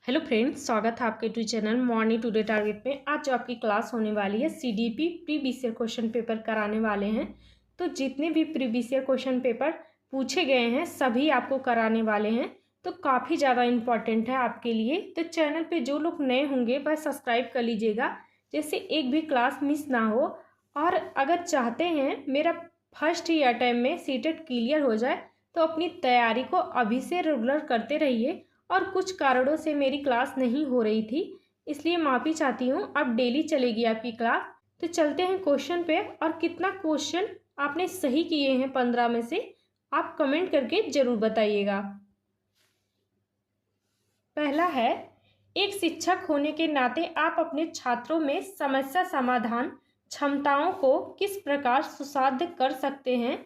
Hello friends, स्वागत है आपके YouTube channel morning today target में। आज जो आपकी क्लास होने वाली है CDP previous year question paper कराने वाले हैं। तो जितने भी प्रीवियस ईयर क्वेश्चन पेपर पूछे गए हैं सभी आपको कराने वाले हैं। तो काफ़ी ज़्यादा इम्पॉर्टेंट है आपके लिए। तो चैनल पे जो लोग नए होंगे वह सब्सक्राइब कर लीजिएगा, जैसे एक भी क्लास मिस ना हो। और अगर चाहते हैं मेरा फर्स्ट ही अटैम्प्ट में सीटेट क्लियर हो जाए तो अपनी तैयारी को अभी से रेगुलर करते रहिए। और कुछ कारणों से मेरी क्लास नहीं हो रही थी, इसलिए माफ़ी चाहती हूँ। अब डेली चलेगी आपकी क्लास। तो चलते हैं क्वेश्चन पे। और कितना क्वेश्चन आपने सही किए हैं 15 में से आप कमेंट करके ज़रूर बताइएगा। पहला है, एक शिक्षक होने के नाते आप अपने छात्रों में समस्या समाधान क्षमताओं को किस प्रकार सुसाध्य कर सकते हैं।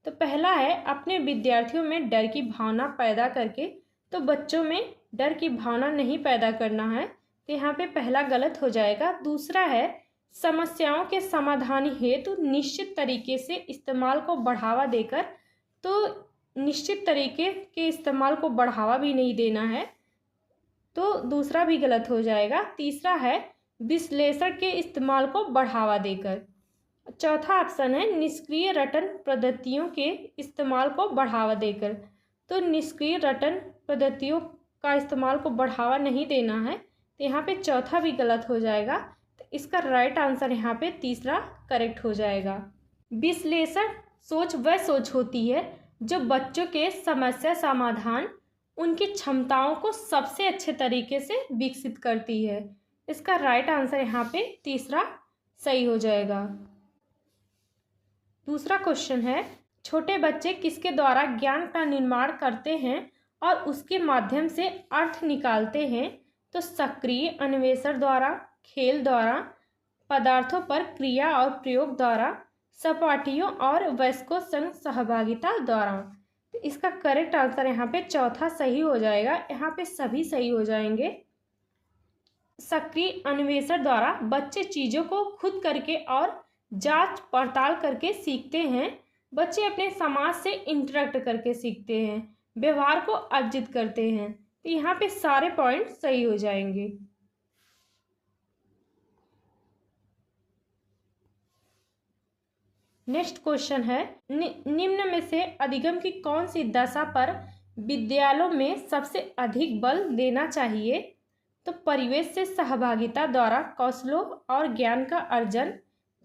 तो पहला है, अपने विद्यार्थियों में डर की भावना पैदा करके। तो बच्चों में डर की भावना नहीं पैदा करना है, तो यहाँ पे पहला गलत हो जाएगा। दूसरा है, समस्याओं के समाधान हेतु निश्चित तरीके से इस्तेमाल को बढ़ावा देकर। तो निश्चित तरीके के इस्तेमाल को बढ़ावा भी नहीं देना है, तो दूसरा भी गलत हो जाएगा। तीसरा है, विश्लेषण के इस्तेमाल को बढ़ावा देकर। चौथा ऑप्शन है, निष्क्रिय रटन पद्धतियों के इस्तेमाल को बढ़ावा देकर। तो निष्क्रिय रटन पद्धतियों का इस्तेमाल को बढ़ावा नहीं देना है, तो यहाँ पे चौथा भी गलत हो जाएगा। तो इसका राइट आंसर यहाँ पे तीसरा करेक्ट हो जाएगा। विश्लेषण सोच वह सोच होती है जो बच्चों के समस्या समाधान उनकी क्षमताओं को सबसे अच्छे तरीके से विकसित करती है। इसका राइट आंसर यहाँ पे तीसरा सही हो जाएगा। दूसरा क्वेश्चन है, छोटे बच्चे किसके द्वारा ज्ञान का निर्माण करते हैं और उसके माध्यम से अर्थ निकालते हैं। तो सक्रिय अन्वेषण द्वारा, खेल द्वारा, पदार्थों पर क्रिया और प्रयोग द्वारा, सहपाठियों और वयस्कों संग सहभागिता द्वारा। तो इसका करेक्ट आंसर यहाँ पे चौथा सही हो जाएगा। यहाँ पे सभी सही हो जाएंगे। सक्रिय अन्वेषण द्वारा बच्चे चीज़ों को खुद करके और जांच पड़ताल करके सीखते हैं। बच्चे अपने समाज से इंटरेक्ट करके सीखते हैं, व्यवहार को अर्जित करते हैं। तो यहाँ पे सारे पॉइंट सही हो जाएंगे। नेक्स्ट क्वेश्चन है, निम्न में से अधिगम की कौन सी दशा पर विद्यालयों में सबसे अधिक बल देना चाहिए। तो परिवेश से सहभागिता द्वारा कौशलों और ज्ञान का अर्जन।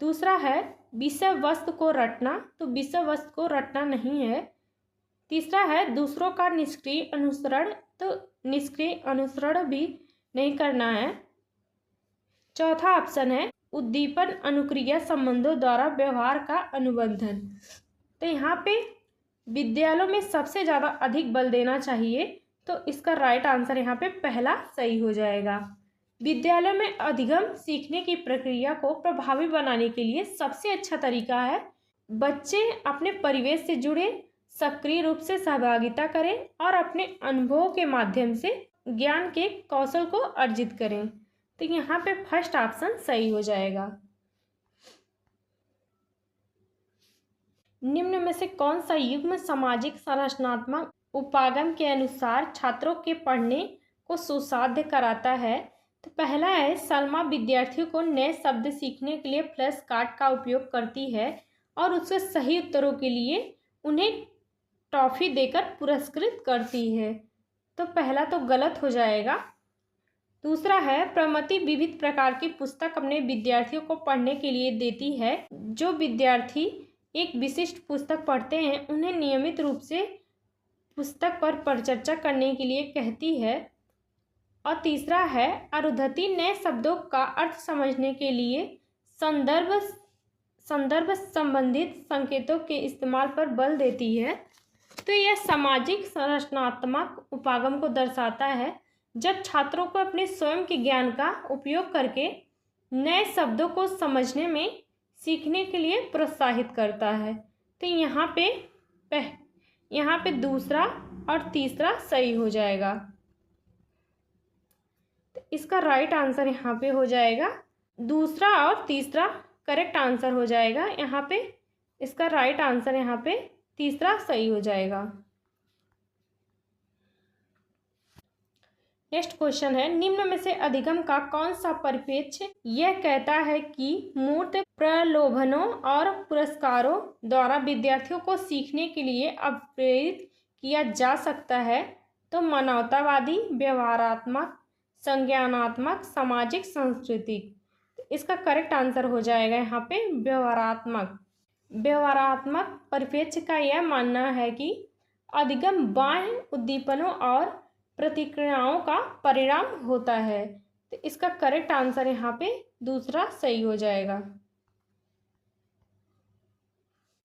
दूसरा है, विषय वस्तु को रटना। तो विषय वस्तु को रटना नहीं है। तीसरा है, दूसरों का निष्क्रिय अनुसरण। तो निष्क्रिय अनुसरण भी नहीं करना है। चौथा ऑप्शन है, उद्दीपन अनुक्रिया संबंधों द्वारा व्यवहार का अनुबंधन। तो यहाँ पे विद्यालयों में सबसे ज़्यादा अधिक बल देना चाहिए, तो इसका राइट आंसर यहाँ पे पहला सही हो जाएगा। विद्यालय में अधिगम सीखने की प्रक्रिया को प्रभावी बनाने के लिए सबसे अच्छा तरीका है बच्चे अपने परिवेश से जुड़े, सक्रिय रूप से सहभागिता करें और अपने अनुभवों के माध्यम से ज्ञान के कौशल को अर्जित करें। तो यहाँ पे फर्स्ट ऑप्शन सही हो जाएगा। निम्न में से कौन सा युग्म सामाजिक संरचनात्मक उपागम के अनुसार छात्रों के पढ़ने को सुसाध्य कराता है। तो पहला है, सलमा विद्यार्थियों को नए शब्द सीखने के लिए फ्लैश कार्ड का उपयोग करती है और उसके सही उत्तरों के लिए उन्हें टॉफ़ी देकर पुरस्कृत करती है। तो पहला तो गलत हो जाएगा। दूसरा है, प्रमति विविध प्रकार की पुस्तक अपने विद्यार्थियों को पढ़ने के लिए देती है। जो विद्यार्थी एक विशिष्ट पुस्तक पढ़ते हैं उन्हें नियमित रूप से पुस्तक पर परिचर्चा करने के लिए कहती है। और तीसरा है, अरुंधति नए शब्दों का अर्थ समझने के लिए संदर्भ संबंधित संकेतों के इस्तेमाल पर बल देती है। तो यह सामाजिक संरचनात्मक उपागम को दर्शाता है, जब छात्रों को अपने स्वयं के ज्ञान का उपयोग करके नए शब्दों को समझने में सीखने के लिए प्रोत्साहित करता है। तो यहाँ पे दूसरा और तीसरा सही हो जाएगा। तो इसका राइट आंसर यहाँ पे हो जाएगा। दूसरा और तीसरा करेक्ट आंसर हो जाएगा। यहाँ पे इसका राइट आंसर यहाँ पे तीसरा सही हो जाएगा। नेक्स्ट क्वेश्चन है, निम्न में से अधिगम का कौन सा परिप्रेक्ष्य यह कहता है कि मूर्त प्रलोभनों और पुरस्कारों द्वारा विद्यार्थियों को सीखने के लिए प्रेरित किया जा सकता है? तो मानवतावादी, व्यवहारात्मक, संज्ञानात्मक, सामाजिक, सांस्कृतिक। इसका करेक्ट आंसर हो जाएगा यहाँ पे व्यवहारात्मक। व्यवहारात्मक परिप्रेक्ष्य का यह मानना है कि अधिगम बाह्य उद्दीपनों और प्रतिक्रियाओं का परिणाम होता है। तो इसका करेक्ट आंसर यहाँ पे दूसरा सही हो जाएगा।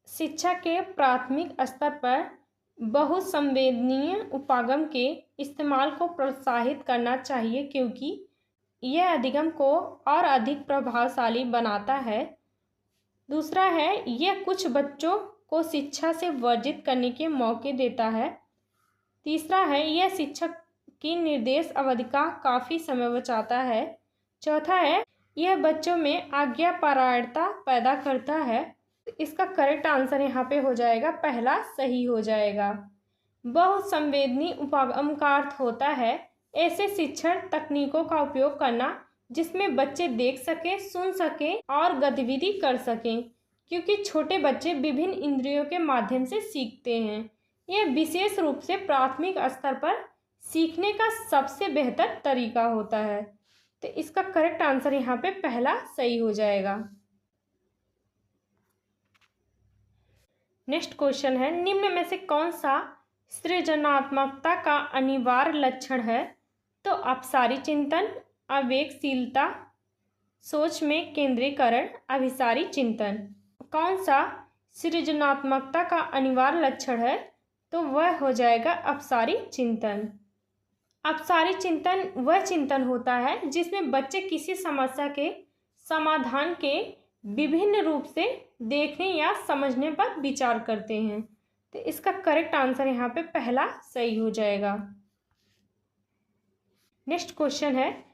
शिक्षा के प्राथमिक स्तर पर बहुसंवेदनीय उपागम के इस्तेमाल को प्रोत्साहित करना चाहिए क्योंकि यह अधिगम को और अधिक प्रभावशाली बनाता है। दूसरा है, यह कुछ बच्चों को शिक्षा से वर्जित करने के मौके देता है। तीसरा है, यह शिक्षक की निर्देश अवधि का काफ़ी समय बचाता है। चौथा है, यह बच्चों में आज्ञापरायणता पैदा करता है। इसका करेक्ट आंसर यहाँ पे हो जाएगा पहला सही हो जाएगा। बहुसंवेदनी उपागम का अर्थ होता है ऐसे शिक्षण तकनीकों का उपयोग करना जिसमें बच्चे देख सकें, सुन सकें और गतिविधि कर सकें, क्योंकि छोटे बच्चे विभिन्न इंद्रियों के माध्यम से सीखते हैं। यह विशेष रूप से प्राथमिक स्तर पर सीखने का सबसे बेहतर तरीका होता है। तो इसका करेक्ट आंसर यहाँ पे पहला सही हो जाएगा। नेक्स्ट क्वेश्चन है, निम्न में से कौन सा सृजनात्मकता का अनिवार्य लक्षण है? तो अपसारी चिंतन, आवेगशीलता, सोच में केंद्रीकरण, अभिसारी चिंतन। कौन सा सृजनात्मकता का अनिवार्य लक्षण है? तो वह हो जाएगा अपसारी चिंतन। अपसारी चिंतन वह चिंतन होता है जिसमें बच्चे किसी समस्या के समाधान के विभिन्न रूप से देखने या समझने पर विचार करते हैं। तो इसका करेक्ट आंसर यहाँ पे पहला सही हो जाएगा। नेक्स्ट क्वेश्चन है,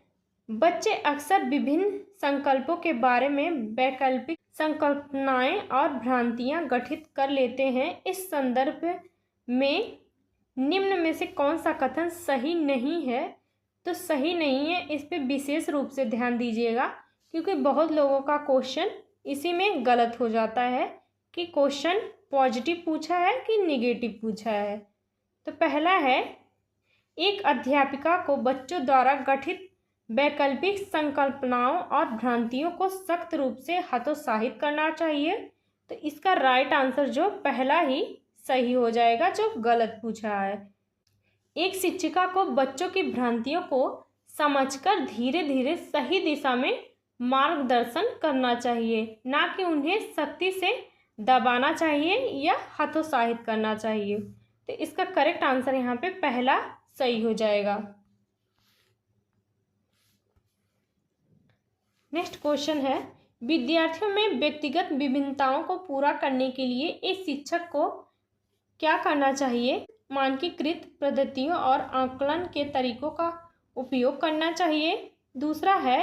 बच्चे अक्सर विभिन्न संकल्पों के बारे में वैकल्पिक संकल्पनाएं और भ्रांतियां गठित कर लेते हैं। इस संदर्भ में निम्न में से कौन सा कथन सही नहीं है? तो सही नहीं है, इस पे विशेष रूप से ध्यान दीजिएगा क्योंकि बहुत लोगों का क्वेश्चन इसी में गलत हो जाता है कि क्वेश्चन पॉजिटिव पूछा है कि नेगेटिव पूछा है। तो पहला है, एक अध्यापिका को बच्चों द्वारा गठित वैकल्पिक संकल्पनाओं और भ्रांतियों को सख्त रूप से हतोत्साहित करना चाहिए। तो इसका राइट आंसर जो पहला ही सही हो जाएगा जो गलत पूछा है। एक शिक्षिका को बच्चों की भ्रांतियों को समझकर धीरे धीरे सही दिशा में मार्गदर्शन करना चाहिए, ना कि उन्हें सख्ती से दबाना चाहिए या हतोत्साहित करना चाहिए। तो इसका करेक्ट आंसर यहाँ पे पहला सही हो जाएगा। नेक्स्ट क्वेश्चन है, विद्यार्थियों में व्यक्तिगत विभिन्नताओं को पूरा करने के लिए एक शिक्षक को क्या करना चाहिए? मानकीकृत पद्धतियों और आकलन के तरीकों का उपयोग करना चाहिए। दूसरा है,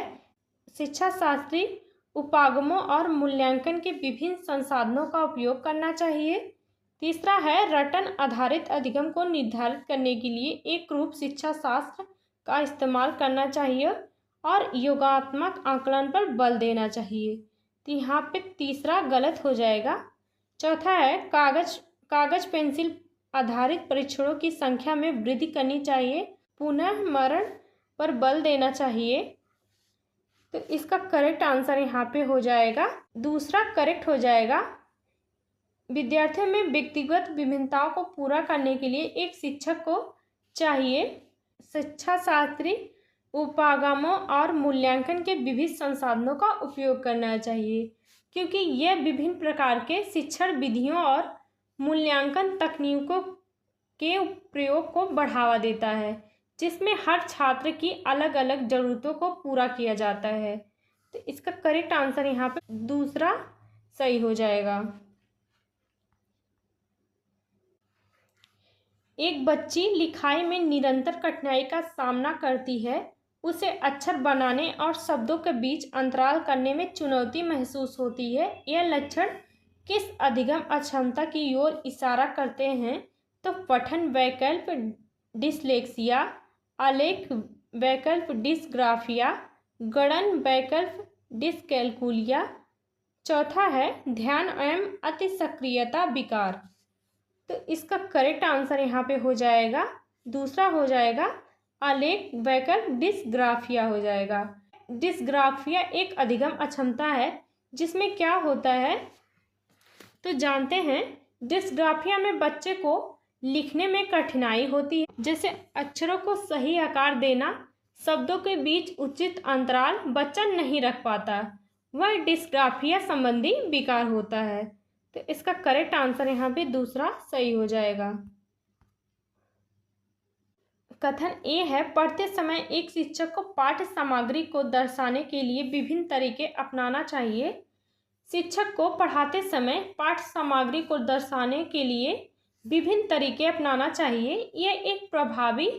शिक्षा शास्त्री उपागमों और मूल्यांकन के विभिन्न संसाधनों का उपयोग करना चाहिए। तीसरा है, रटन आधारित अधिगम को निर्धारित करने के लिए एक रूप शिक्षा शास्त्र का इस्तेमाल करना चाहिए और योगात्मक आकलन पर बल देना चाहिए। तो यहाँ पे तीसरा गलत हो जाएगा। चौथा है, कागज पेंसिल आधारित परीक्षणों की संख्या में वृद्धि करनी चाहिए, पुनः मरण पर बल देना चाहिए। तो इसका करेक्ट आंसर यहाँ पे हो जाएगा दूसरा करेक्ट हो जाएगा। विद्यार्थियों में व्यक्तिगत विभिन्नताओं को पूरा करने के लिए एक शिक्षक को चाहिए शिक्षा शास्त्री उपागमों और मूल्यांकन के विभिन्न संसाधनों का उपयोग करना चाहिए, क्योंकि यह विभिन्न प्रकार के शिक्षण विधियों और मूल्यांकन तकनीकों के प्रयोग को बढ़ावा देता है, जिसमें हर छात्र की अलग अलग ज़रूरतों को पूरा किया जाता है। तो इसका करेक्ट आंसर यहाँ पे दूसरा सही हो जाएगा। एक बच्ची लिखाई में निरंतर कठिनाई का सामना करती है। उसे अक्षर बनाने और शब्दों के बीच अंतराल करने में चुनौती महसूस होती है। यह लक्षण किस अधिगम अक्षमता की ओर इशारा करते हैं? तो पठन वैकल्प, डिसलेक्सिया, आलेख वैकल्प डिस्ग्राफिया, गड़न वैकल्प डिस्कैल्कुलिया। चौथा है ध्यान एवं अति सक्रियता विकार। तो इसका करेक्ट आंसर यहाँ पे हो जाएगा दूसरा हो जाएगा आलेख वैकल्प डिस्ग्राफिया हो जाएगा। डिस्ग्राफिया एक अधिगम अक्षमता है जिसमें क्या होता है तो जानते हैं। डिस्ग्राफिया में बच्चे को लिखने में कठिनाई होती है, जैसे अक्षरों को सही आकार देना, शब्दों के बीच उचित अंतराल बच्चा नहीं रख पाता, वह डिस्ग्राफिया संबंधी विकार होता है। तो इसका करेक्ट आंसर यहाँ पे दूसरा सही हो जाएगा। कथन ए है, पढ़ते समय एक शिक्षक को पाठ्य सामग्री को दर्शाने के लिए विभिन्न तरीके अपनाना चाहिए। शिक्षक को पढ़ाते समय पाठ्य सामग्री को दर्शाने के लिए विभिन्न तरीके अपनाना चाहिए। यह एक प्रभावी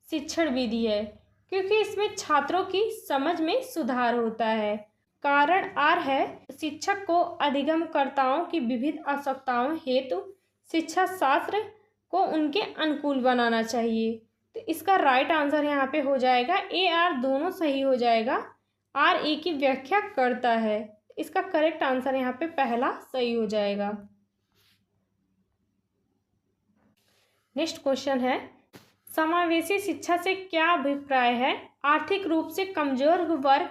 शिक्षण विधि है क्योंकि इसमें छात्रों की समझ में सुधार होता है। कारण आर है, शिक्षक को अधिगमकर्ताओं की विविध आवश्यकताओं हेतु शिक्षा शास्त्र को उनके अनुकूल बनाना चाहिए। तो इसका राइट आंसर यहाँ पे हो जाएगा ए आर दोनों सही हो जाएगा। आर ए की व्याख्या करता है, इसका करेक्ट आंसर यहाँ पे पहला सही हो जाएगा। नेक्स्ट क्वेश्चन है, समावेशी शिक्षा से क्या अभिप्राय है? आर्थिक रूप से कमजोर वर्ग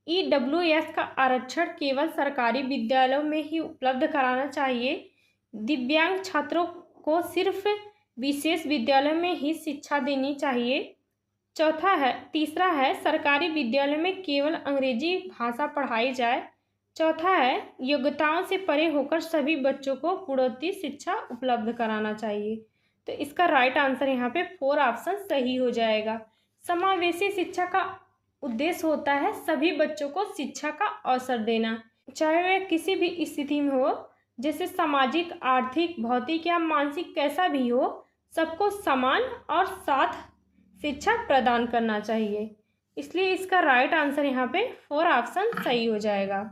EWS का आरक्षण केवल सरकारी विद्यालयों में ही उपलब्ध कराना चाहिए। दिव्यांग छात्रों को सिर्फ विशेष विद्यालयों में ही शिक्षा देनी चाहिए। तीसरा है सरकारी विद्यालयों में केवल अंग्रेजी भाषा पढ़ाई जाए। चौथा है योग्यताओं से परे होकर सभी बच्चों को पूर्णोत्तर शिक्षा उपलब्ध कराना चाहिए। तो इसका राइट आंसर यहाँ पे 4 ऑप्शन सही हो जाएगा। समावेशी शिक्षा का उद्देश्य होता है सभी बच्चों को शिक्षा का अवसर देना, चाहे वह किसी भी स्थिति में हो, जैसे सामाजिक, आर्थिक, भौतिक या मानसिक कैसा भी हो, सबको समान और साथ शिक्षा प्रदान करना चाहिए। इसलिए इसका राइट आंसर यहाँ पे 4 ऑप्शन सही हो जाएगा।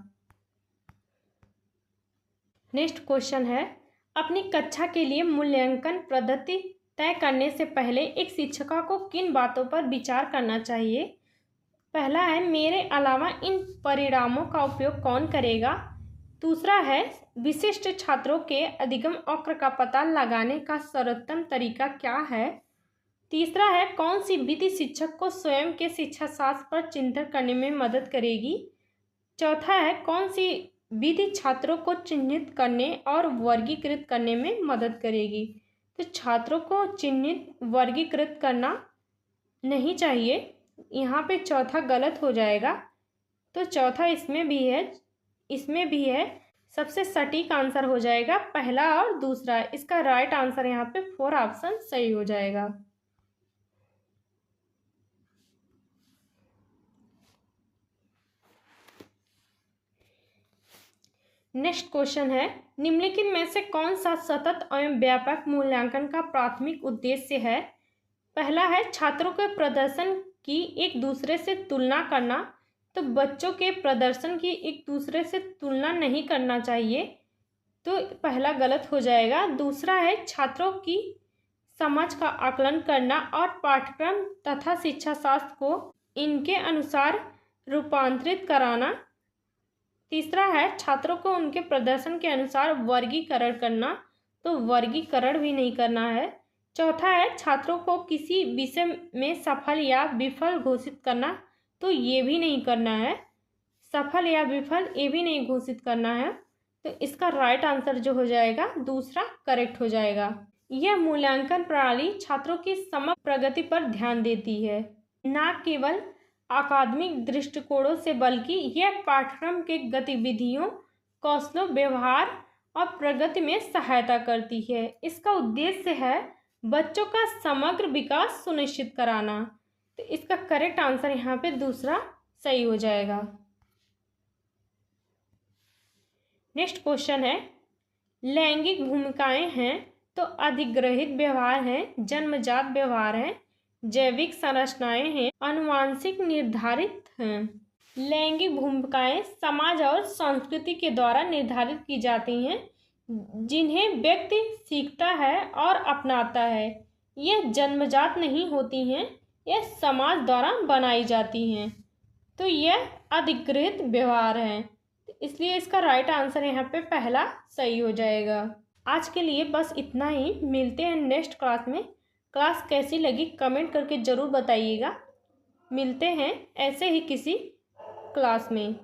नेक्स्ट क्वेश्चन है, अपनी कक्षा के लिए मूल्यांकन पद्धति तय करने से पहले एक शिक्षिका को किन बातों पर विचार करना चाहिए? पहला है, मेरे अलावा इन परिणामों का उपयोग कौन करेगा? दूसरा है, विशिष्ट छात्रों के अधिगम वक्र का पता लगाने का सर्वोत्तम तरीका क्या है? तीसरा है, कौन सी विधि शिक्षक को स्वयं के शिक्षा शास्त्र पर चिंतन करने में मदद करेगी? चौथा है, कौन सी विधि छात्रों को चिन्हित करने और वर्गीकृत करने में मदद करेगी? तो छात्रों को चिन्हित वर्गीकृत करना नहीं चाहिए, यहाँ पे चौथा गलत हो जाएगा। तो चौथा इसमें भी है, सबसे सटीक आंसर हो जाएगा पहला और दूसरा। इसका राइट आंसर यहाँ पे 4 ऑप्शन सही हो जाएगा। नेक्स्ट क्वेश्चन है, निम्नलिखित में से कौन सा सतत एवं व्यापक मूल्यांकन का प्राथमिक उद्देश्य है? पहला है, छात्रों के प्रदर्शन की एक दूसरे से तुलना करना। तो बच्चों के प्रदर्शन की एक दूसरे से तुलना नहीं करना चाहिए, तो पहला गलत हो जाएगा। दूसरा है, छात्रों की समझ का आकलन करना और पाठ्यक्रम तथा शिक्षा शास्त्र को इनके अनुसार रूपांतरित कराना। तीसरा है, छात्रों को उनके प्रदर्शन के अनुसार वर्गीकरण करना, तो वर्गीकरण भी नहीं करना है। चौथा है, छात्रों को किसी विषय में सफल या विफल घोषित करना, तो ये भी नहीं करना है। सफल या विफल ये भी नहीं घोषित करना है। तो इसका राइट आंसर जो हो जाएगा दूसरा करेक्ट हो जाएगा। यह मूल्यांकन प्रणाली छात्रों की समग्र प्रगति पर ध्यान देती है, न केवल अकादमिक दृष्टिकोणों से, बल्कि यह पाठ्यक्रम के गतिविधियों, कौशलों, व्यवहार और प्रगति में सहायता करती है। इसका उद्देश्य है बच्चों का समग्र विकास सुनिश्चित कराना। तो इसका करेक्ट आंसर यहाँ पे दूसरा सही हो जाएगा। नेक्स्ट क्वेश्चन है, लैंगिक भूमिकाएं हैं तो अधिग्रहित व्यवहार हैं, जन्मजात व्यवहार हैं, जैविक संरचनाएं हैं, आनुवांशिक निर्धारित हैं। लैंगिक भूमिकाएं समाज और संस्कृति के द्वारा निर्धारित की जाती हैं, जिन्हें व्यक्ति सीखता है और अपनाता है। यह जन्मजात नहीं होती हैं, यह समाज द्वारा बनाई जाती हैं। तो यह अधिकृत व्यवहार है, इसलिए इसका राइट आंसर यहाँ पे पहला सही हो जाएगा। आज के लिए बस इतना ही, मिलते हैं नेक्स्ट क्लास में। क्लास कैसी लगी कमेंट करके ज़रूर बताइएगा। मिलते हैं ऐसे ही किसी क्लास में।